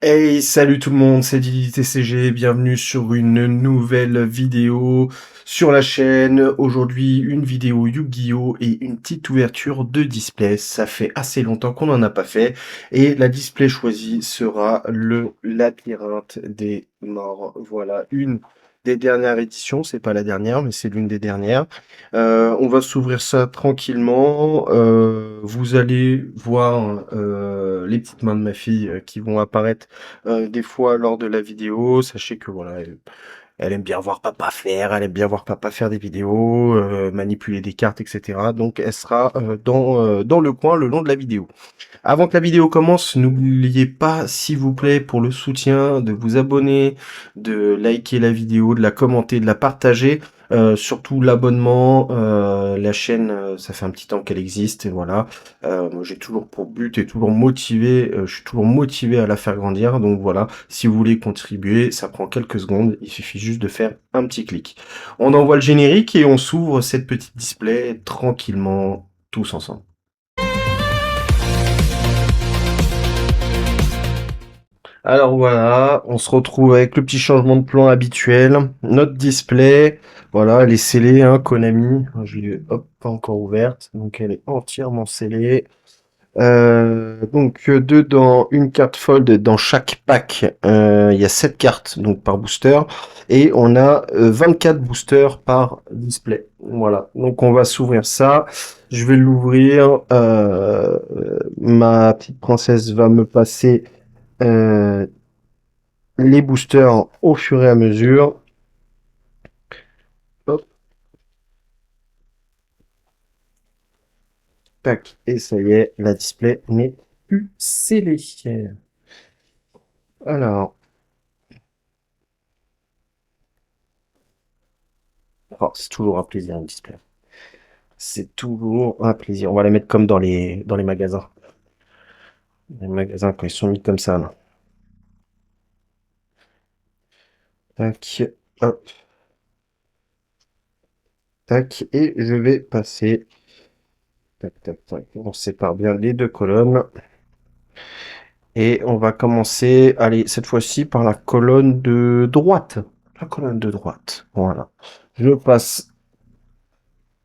Hey, salut tout le monde, c'est Didi TCG, bienvenue sur une nouvelle vidéo sur la chaîne. Aujourd'hui, une vidéo Yu-Gi-Oh! Et une petite ouverture de display. Ça fait assez longtemps qu'on n'en a pas fait. Et la display choisie sera le Labyrinthe des Morts. Voilà, une des dernières éditions, c'est pas la dernière, mais c'est l'une des dernières. On va s'ouvrir ça tranquillement. Vous allez voir les petites mains de ma fille qui vont apparaître des fois lors de la vidéo. Sachez que voilà, elle aime bien voir papa faire, elle aime bien voir papa faire des vidéos, manipuler des cartes, etc. Donc elle sera dans le coin le long de la vidéo. Avant que la vidéo commence, n'oubliez pas, s'il vous plaît, pour le soutien, de vous abonner, de liker la vidéo, de la commenter, de la partager. Surtout l'abonnement, la chaîne, ça fait un petit temps qu'elle existe, et voilà. Moi, j'ai toujours pour but et toujours motivé, je suis toujours motivé à la faire grandir. Donc voilà, si vous voulez contribuer, ça prend quelques secondes, il suffit juste de faire un petit clic. On envoie le générique et on s'ouvre cette petite display tranquillement, tous ensemble. Alors voilà, on se retrouve avec le petit changement de plan habituel. Notre display, voilà, elle est scellée, hein, Konami. Je l'ai, hop, pas encore ouverte, donc elle est entièrement scellée. Dedans, une carte fold dans chaque pack. Il y a 7 cartes donc par booster et on a 24 boosters par display. Voilà, donc on va s'ouvrir ça. Je vais l'ouvrir. Ma petite princesse va me passer euh, les boosters au fur et à mesure. Hop, tac, et ça y est, la display n'est plus scellée. Alors, oh, c'est toujours un plaisir une display. C'est toujours un plaisir. On va les mettre comme dans les magasins. Les magasins quand ils sont mis comme ça, là. Tac, hop, tac, et je vais passer. Tac, tac, tac. On sépare bien les deux colonnes. Et on va commencer, allez, cette fois-ci par la colonne de droite. La colonne de droite. Voilà. Je passe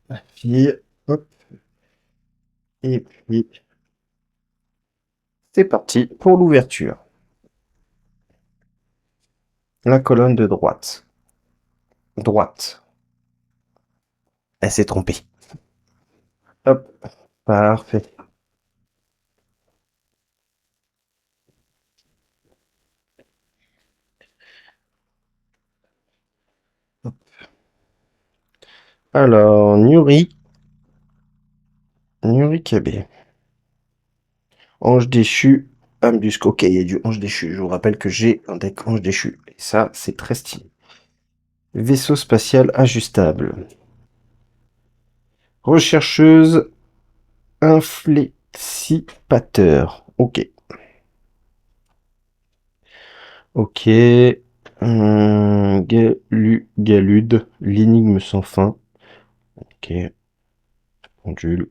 la fille. Hop, et puis, c'est parti pour l'ouverture. La colonne de droite. Droite. Elle s'est trompée. Hop, parfait. Alors, Nuri KB. Ange déchu, Ambusque. Ok, il y a du ange déchu. Je vous rappelle que j'ai un deck ange déchu. Et ça, c'est très stylé. Vaisseau spatial ajustable. Rechercheuse inflexipateur. Ok. Ok. Galude. L'énigme sans fin. Ok. Pendule.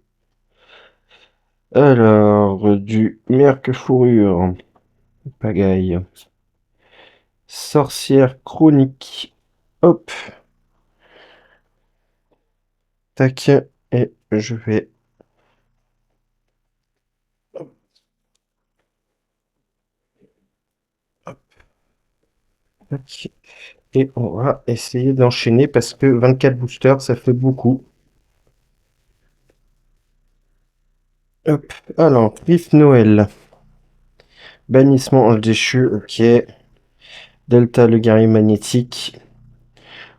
Alors, du merc fourrure. Pagaille. Sorcière chronique. Hop. Tac. Et je vais. Hop, tac. Et on va essayer d'enchaîner parce que 24 boosters, ça fait beaucoup. Hop. Alors, Cliff Noël. Bannissement ange déchu. Ok. Delta le guerrier magnétique.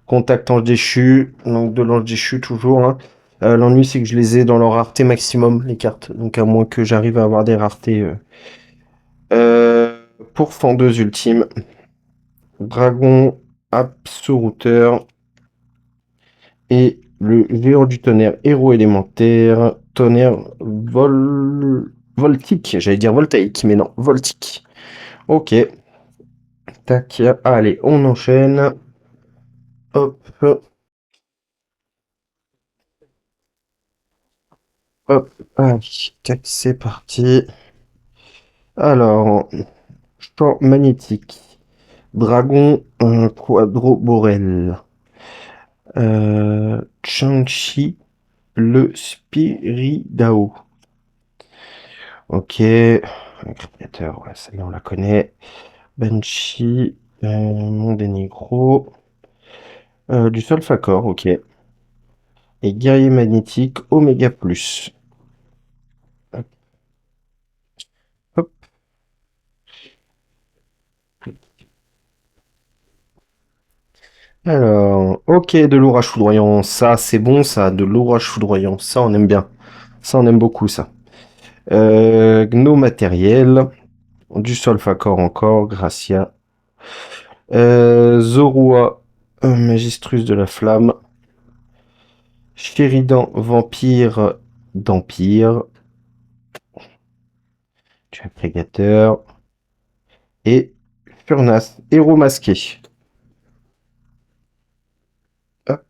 Contact ange déchu. Donc de l'ange déchu toujours, hein. L'ennui, c'est que je les ai dans leur rareté maximum, les cartes. Donc à moins que j'arrive à avoir des raretés. Euh, pour Fendeuse ultime. Dragon Absoluteur. Et le géant du tonnerre, héros élémentaire, tonnerre voltique, j'allais dire voltaïque, mais non, voltique. Ok, tac, allez, on enchaîne. Hop, hop, allez, tac, c'est parti. Alors, Champ magnétique. Dragon quadroborel. Changchi, le Spiridao. Ok. Un créateur, ouais, celle-là on la connaît. Banshee, Monténégro. Du Solfacor, ok. Et guerrier magnétique, Oméga Plus. Hop, hop. Alors, ok, de l'orage foudroyant. Ça, c'est bon, ça, de l'orage foudroyant. Ça, on aime bien. Ça, on aime beaucoup, ça. Gno matériel. Du Solfacor encore, Gracia. Zorua, Magistrus de la Flamme. Sheridan, Vampire d'Empire. Tu as Prédateur. Et Furnas, Héros masqué. Hop.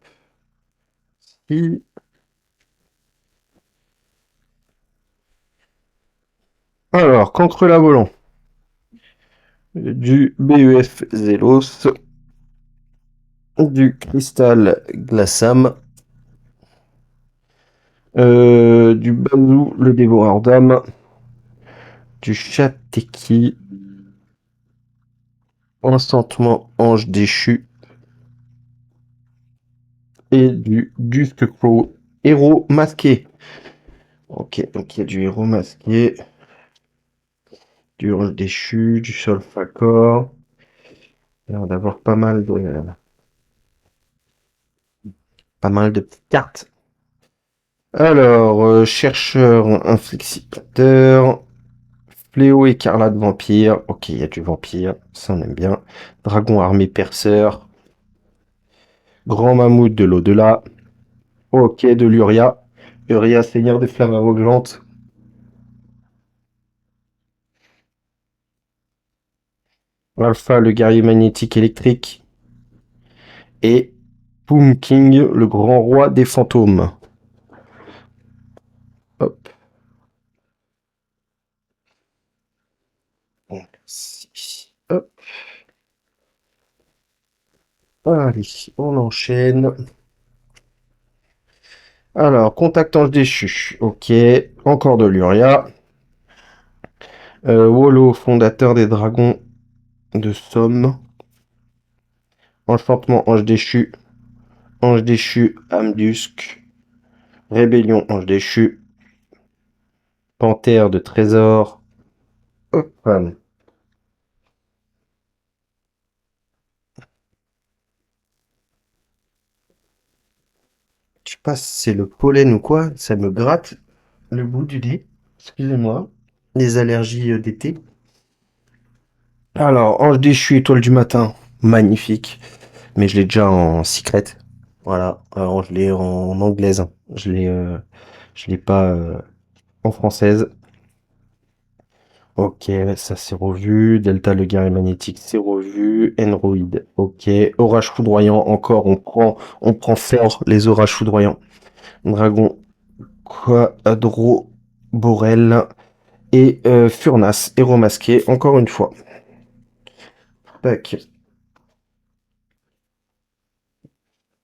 Alors, Cancre la volant. Du BEF Zelos. Du Cristal Glassam. Du Bazou le Dévoreur d'âme. Du Chateki. Enchantement Ange déchu. Et du Dusk Crow Héros masqué. Ok, donc il y a du héros masqué, du ange déchu, du Solfacor. Il y a l'air d'avoir pas mal de petites cartes. Alors, chercheur inflexipateur, fléau écarlate vampire. Ok, il y a du vampire, ça on aime bien. Dragon armé perceur, grand mammouth de l'au-delà. Ok, de l'Uria. Uria, seigneur des flammes aveuglantes. Alpha, le guerrier magnétique électrique. Et Boom King, le grand roi des fantômes. Hop. Hop. Allez, on enchaîne. Alors, contact ange déchu. Ok. Encore de l'Uria. Wolo, fondateur des dragons de Somme. Enchantement ange déchu. Ange déchu, Amdusk. Rébellion ange déchu. Panthère de trésor. Hop. Je sais pas si c'est le pollen ou quoi. Ça me gratte le bout du nez. Excusez-moi. Les allergies d'été. Alors, ange déchu, étoile du matin. Magnifique. Mais je l'ai déjà en secret. Voilà. Alors, je l'ai en anglaise, hein. Je l'ai pas en française. Ok, ça c'est revu. Delta le guerrier magnétique, c'est revu. Enroid. Ok. Orage foudroyant, encore. On prend fort les orages foudroyants. Dragon Quadro Borel. Et Furnas, héros masqué, encore une fois. Tac,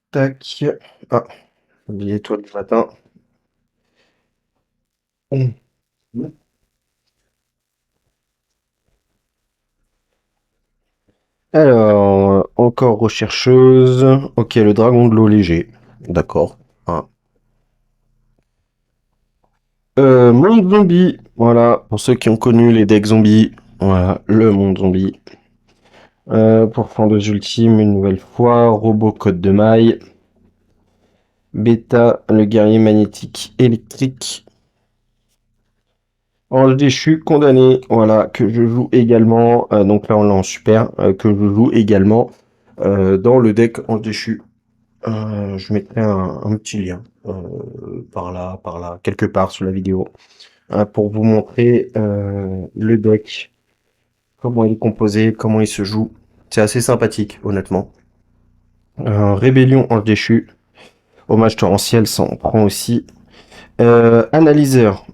tac. Ah, oublié toi du matin. Hum. Alors, encore rechercheuse. Ok, le dragon de l'eau léger. D'accord. Ah. Monde zombie. Voilà, pour ceux qui ont connu les decks zombies. Voilà, le monde zombie. Pour Flanders Ultime, une nouvelle fois. Robot code de maille. Beta, le guerrier magnétique électrique. Ange déchu, condamné. Voilà, que je joue également. Donc là, on l'a en super. Que je joue également dans le deck Ange déchu. Je mettrai un petit lien par là, quelque part sous la vidéo, pour vous montrer le deck, comment il est composé, comment il se joue. C'est assez sympathique, honnêtement. Rébellion Ange déchu, hommage torrentiel, ça en prend aussi. Analyseur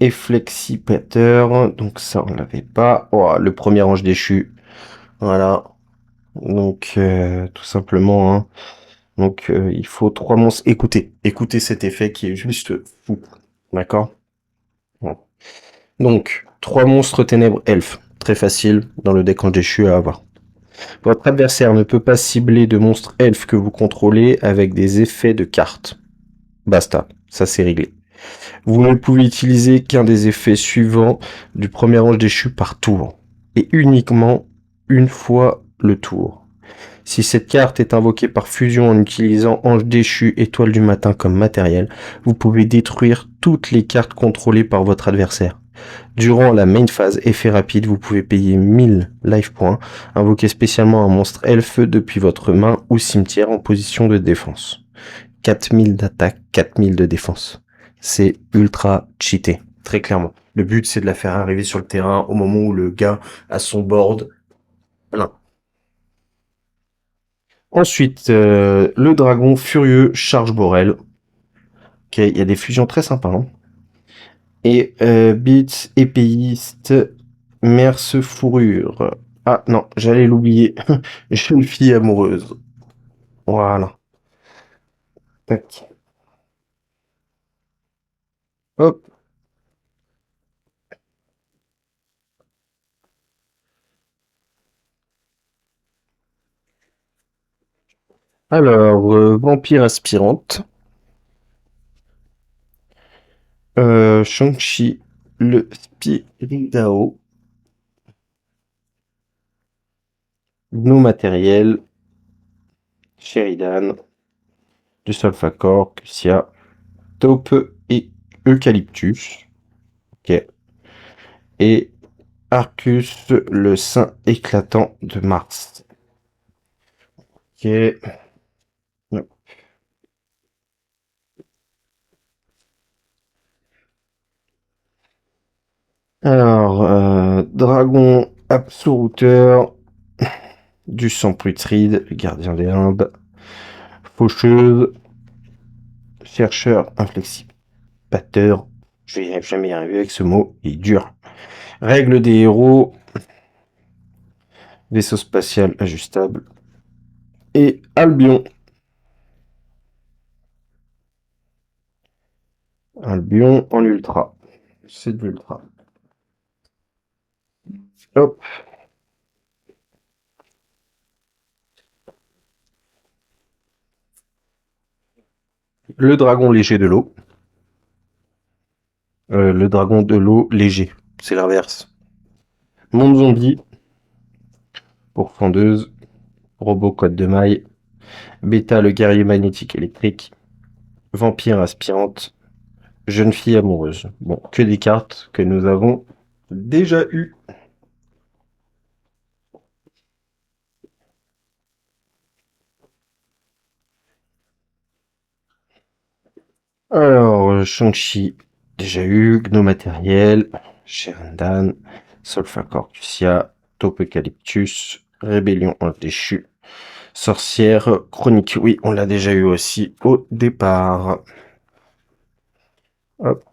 et flexipateur, donc ça on l'avait pas. Oh, le premier ange déchu, voilà. Donc tout simplement, hein. Donc il faut trois monstres. Écoutez cet effet qui est juste fou, d'accord? Bon. Donc trois monstres ténèbres elfes, très facile dans le deck ange déchu à avoir. Votre adversaire ne peut pas cibler de monstres elfes que vous contrôlez avec des effets de cartes. Basta, ça c'est réglé. Vous ne pouvez utiliser qu'un des effets suivants du premier ange déchu par tour, et uniquement une fois le tour. Si cette carte est invoquée par fusion en utilisant ange déchu étoile du matin comme matériel, vous pouvez détruire toutes les cartes contrôlées par votre adversaire. Durant la main phase, effet rapide, vous pouvez payer 1000 life points, invoquer spécialement un monstre elfe depuis votre main ou cimetière en position de défense. 4000 d'attaque, 4000 de défense. C'est ultra cheaté, très clairement. Le but, c'est de la faire arriver sur le terrain au moment où le gars a son board plein. Ensuite, le dragon furieux charge Borel. Ok, il y a des fusions très sympas, hein. Et Beats épéiste, merce fourrure. Ah non, j'allais l'oublier. Jeune fille amoureuse. Voilà. Tac. Hop. Alors, vampire aspirante. Shang-Chi, le Spiridao, Gnome matériel, Sheridan, du Solfacor, Cusia, Taupe et Eucalyptus. Ok. Et Arcus, le saint éclatant de Mars. Ok. Alors, Dragon Absoluteur, du sang putride, le gardien des limbes, Faucheuse, Chercheur inflexible, Batteur, je vais jamais y arriver avec ce mot, il est dur. Règle des héros, vaisseau spatial ajustable, et Albion. Albion en ultra. C'est de l'ultra. Hop. Le dragon léger de l'eau. Le dragon de l'eau léger. C'est l'inverse. Monde zombie. Pour fendeuse. Robot code de maille. Beta le guerrier magnétique électrique. Vampire aspirante. Jeune fille amoureuse. Bon, que des cartes que nous avons déjà eues. Alors, Shang-Chi, déjà eu. Gnome matériel. Sherandan. Solfacor Cusia. Taupe Eucalyptus. Rébellion en déchu. Sorcière chronique. Oui, on l'a déjà eu aussi au départ. Hop.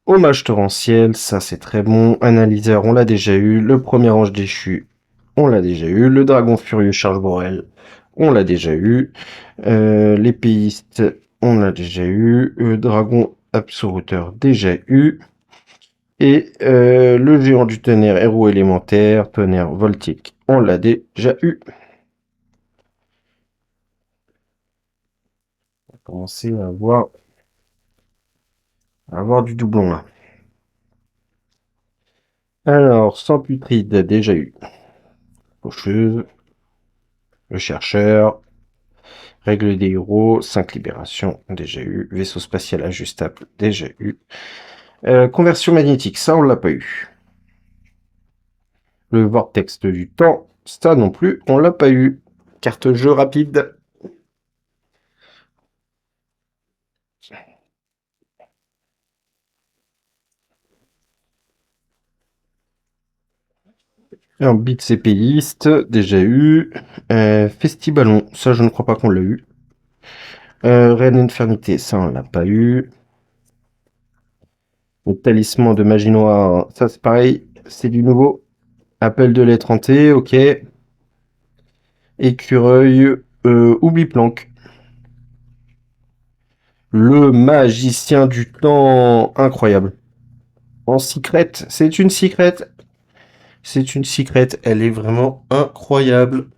Hommage torrentiel, ça c'est très bon. Analyseur, on l'a déjà eu. Le premier ange déchu, on l'a déjà eu. Le dragon furieux charge Borel, on l'a déjà eu. L'épéiste, on l'a déjà eu. Dragon absoluteur, déjà eu. Et le géant du tonnerre, héros élémentaire, tonnerre voltique, on l'a déjà eu. On va commencer à avoir du doublon là. Alors, sans putride, déjà eu. Faucheuse, le chercheur, règle des héros, 5 libérations, déjà eu. Vaisseau spatial ajustable, déjà eu. Conversion magnétique, ça on l'a pas eu. Le vortex du temps, ça non plus, on l'a pas eu. Carte jeu rapide. Alors, Beats épéiste, déjà eu. Festiballon, ça je ne crois pas qu'on l'a eu. Reine Infernité, ça on l'a pas eu. Le talisman de magie noire, ça c'est pareil, c'est du nouveau. Appel de lettre hantée, ok. Écureuil, oublie planque. Le magicien du temps, incroyable. En secret, c'est une secret. C'est une secret, elle est vraiment incroyable.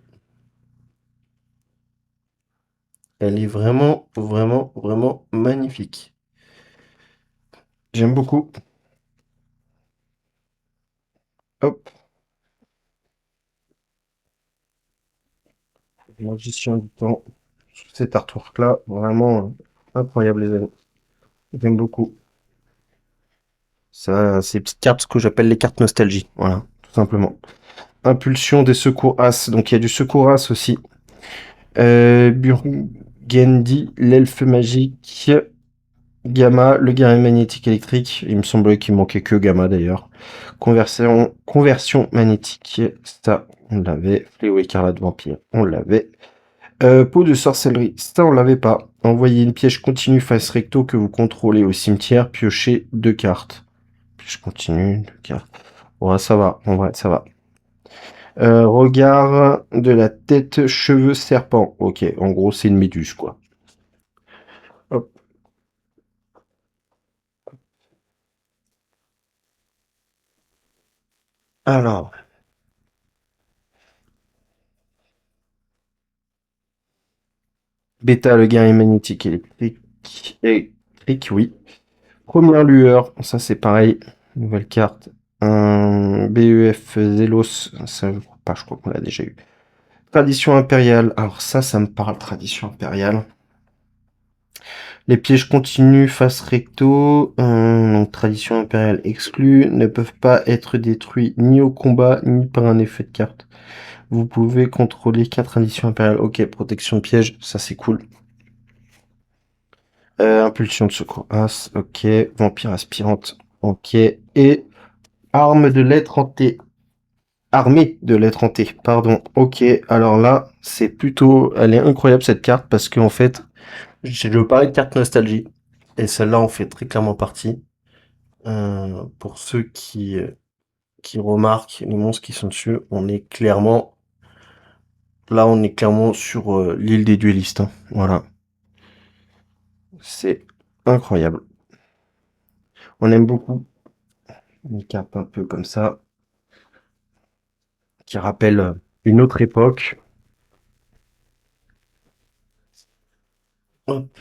Elle est vraiment, vraiment, vraiment magnifique. J'aime beaucoup. Hop, magicien du temps. Cet artwork-là, vraiment incroyable, les amis. J'aime beaucoup. Ça, ces petites cartes, ce que j'appelle les cartes nostalgie. Voilà, tout simplement. Impulsion des secours As. Donc il y a du secours As aussi. Burgundy, l'elfe magique. Gamma, le guerrier magnétique électrique. Il me semblait qu'il manquait que Gamma d'ailleurs. Conversion magnétique. Ça, on l'avait. Fléau écarlate vampire. On l'avait. Peau de sorcellerie. Ça, on l'avait pas. Envoyez une piège continue face recto que vous contrôlez au cimetière. Piochez 2 cartes. Piège continue, 2 cartes. Ouais, ça va. En vrai, ça va. Regard de la tête, cheveux serpent. Ok, en gros, c'est une méduse, quoi. Hop. Alors, Bêta, le guerrier magnétique électrique. Électrique, oui. Première lueur, ça c'est pareil. Nouvelle carte. Un BEF Zelos, ça je crois pas, je crois qu'on l'a déjà eu. Tradition impériale, alors ça me parle, tradition impériale. Les pièges continus face recto, donc tradition impériale exclue, ne peuvent pas être détruits ni au combat ni par un effet de carte. Vous pouvez contrôler 4 traditions impériales. Ok, protection piège, ça c'est cool. Impulsion de secours. As, ok. Vampire aspirante, ok. Et arme de lettre hantée. Armée de lettres hantées, pardon. Ok, alors là, c'est plutôt... Elle est incroyable cette carte parce qu'en fait, je parlais de carte nostalgie. Et celle-là en fait très clairement partie. Pour ceux qui remarquent les monstres qui sont dessus, on est clairement... Là, on est clairement sur l'île des duellistes, hein. Voilà. C'est incroyable. On aime beaucoup une carte un peu comme ça, qui rappelle une autre époque. Hop.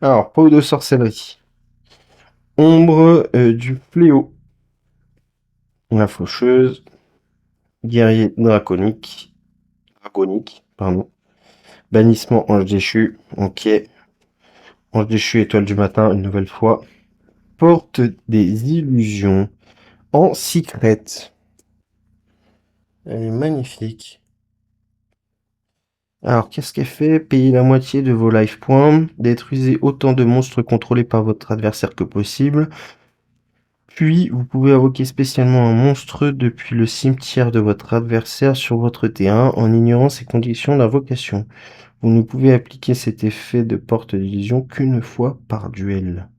Alors, peau de sorcellerie. Ombre du fléau. La faucheuse. Guerrier draconique, pardon. Bannissement ange déchu. Ok. Ange déchu, étoile du matin, une nouvelle fois. Porte des illusions. En secret. Elle est magnifique. Alors, qu'est-ce qu'elle fait? Payez la moitié de vos life points. Détruisez autant de monstres contrôlés par votre adversaire que possible. Puis, vous pouvez invoquer spécialement un monstre depuis le cimetière de votre adversaire sur votre terrain en ignorant ses conditions d'invocation. Vous ne pouvez appliquer cet effet de porte d'illusion qu'une fois par duel.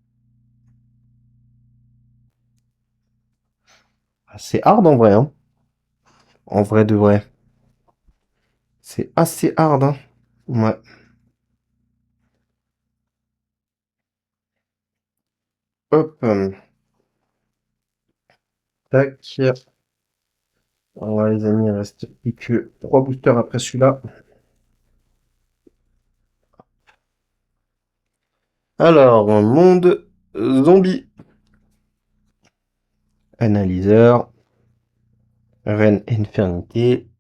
C'est hard en vrai, hein. En vrai de vrai. C'est assez hard, hein. Ouais. Hop. Tac. Ouais, les amis, il reste plus que 3 boosters après celui-là. Alors, un monde zombie. Analyseur. Reine Infernité.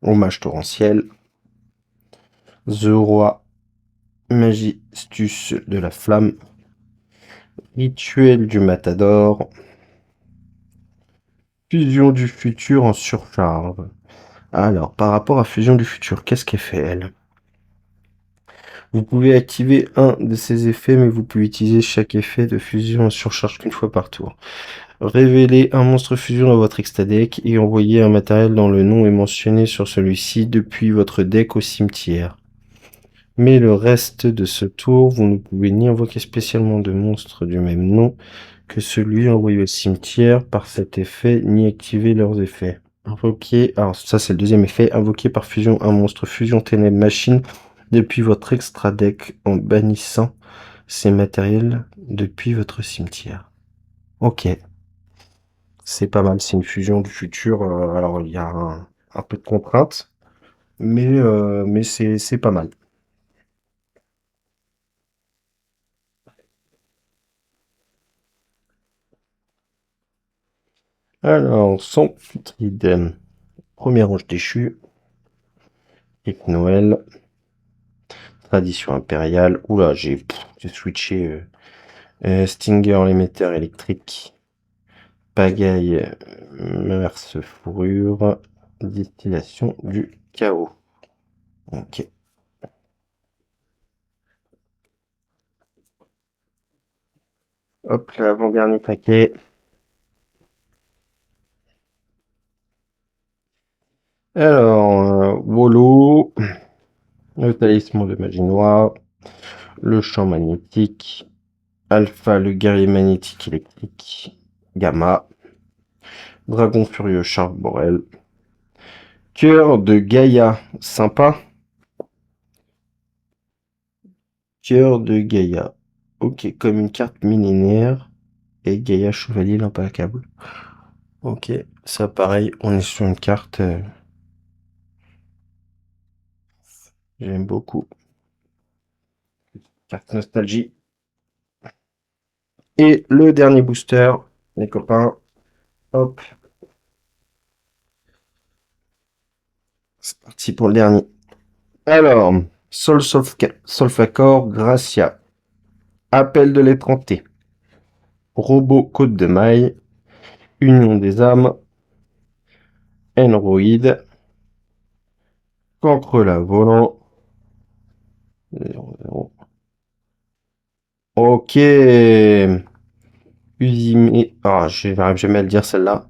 Hommage torrentiel. The Roi. Magistus de la Flamme. Rituel du Matador. Fusion du futur en surcharge. Alors, par rapport à Fusion du futur, qu'est-ce qu'elle fait, elle? Vous pouvez activer un de ces effets, mais vous pouvez utiliser chaque effet de fusion à surcharge qu'une fois par tour. Révélez un monstre fusion dans votre extra deck et envoyez un matériel dont le nom est mentionné sur celui-ci depuis votre deck au cimetière. Mais le reste de ce tour, vous ne pouvez ni invoquer spécialement de monstres du même nom que celui envoyé au cimetière par cet effet, ni activer leurs effets. Invoquer, alors ça c'est le deuxième effet, invoquer par fusion un monstre fusion ténèbres machine depuis votre extra deck en bannissant ces matériels depuis votre cimetière. Ok, c'est pas mal, c'est une fusion du futur, alors il y a un peu de contraintes, mais c'est pas mal. Alors, sans putride, premier ange déchu, et Noël, tradition impériale, oula, j'ai switché Stinger, l'émetteur électrique, pagaille, merce fourrure, distillation du chaos. Ok. Hop, l'avant-dernier paquet. Alors, Wolo, le talisman de magie noire, le champ magnétique, Alpha, le guerrier magnétique électrique, Gamma, Dragon furieux Charbel, Cœur de Gaïa, sympa. Cœur de Gaïa. Ok, comme une carte millénaire. Et Gaïa Chevalier l'implacable. Ok, ça pareil, on est sur une carte. J'aime beaucoup. Carte nostalgie. Et le dernier booster, les copains. Hop. C'est parti pour le dernier. Alors, Solfacor, Gracia. Appel de l'étranté. Robot Côte de Maille. Union des âmes. Enroid. Cancre la volant. 0, 0. Ok. Usime. Ah, je n'arrive jamais à le dire celle-là.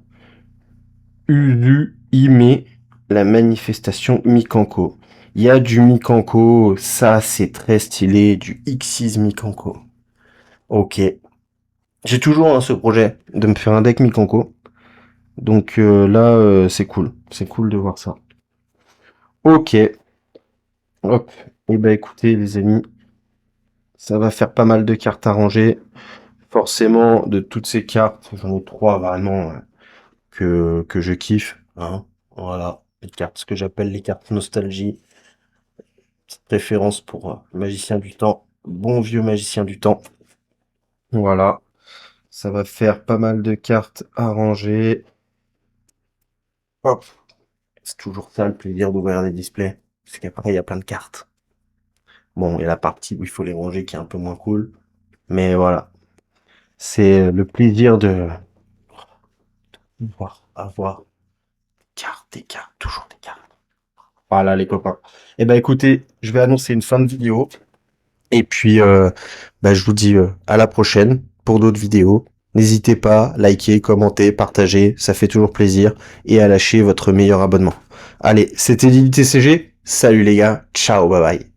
Uzuime, la manifestation Mikanko. Il y a du Mikanko, ça c'est très stylé, du X6 Mikanko. Ok. J'ai toujours ce projet de me faire un deck Mikanko. Donc là, c'est cool. C'est cool de voir ça. Ok. Hop. Et bah écoutez les amis, ça va faire pas mal de cartes à ranger. Forcément, de toutes ces cartes, j'en ai trois vraiment que je kiffe. Hein. Voilà. Les cartes, ce que j'appelle les cartes nostalgie. Petite préférence pour Magicien du Temps. Bon vieux Magicien du Temps. Voilà. Ça va faire pas mal de cartes à ranger. Hop. C'est toujours ça le plaisir d'ouvrir des displays. Parce qu'après, il y a plein de cartes. Bon, il y a la partie où il faut les ranger qui est un peu moins cool. Mais voilà. C'est le plaisir de pouvoir avoir des cartes, toujours des cartes. Voilà les copains. Eh ben écoutez, je vais annoncer une fin de vidéo. Et puis, je vous dis à la prochaine pour d'autres vidéos. N'hésitez pas, likez, commentez, partagez, ça fait toujours plaisir. Et à lâcher votre meilleur abonnement. Allez, c'était Lily TCG. Salut les gars, ciao, bye bye.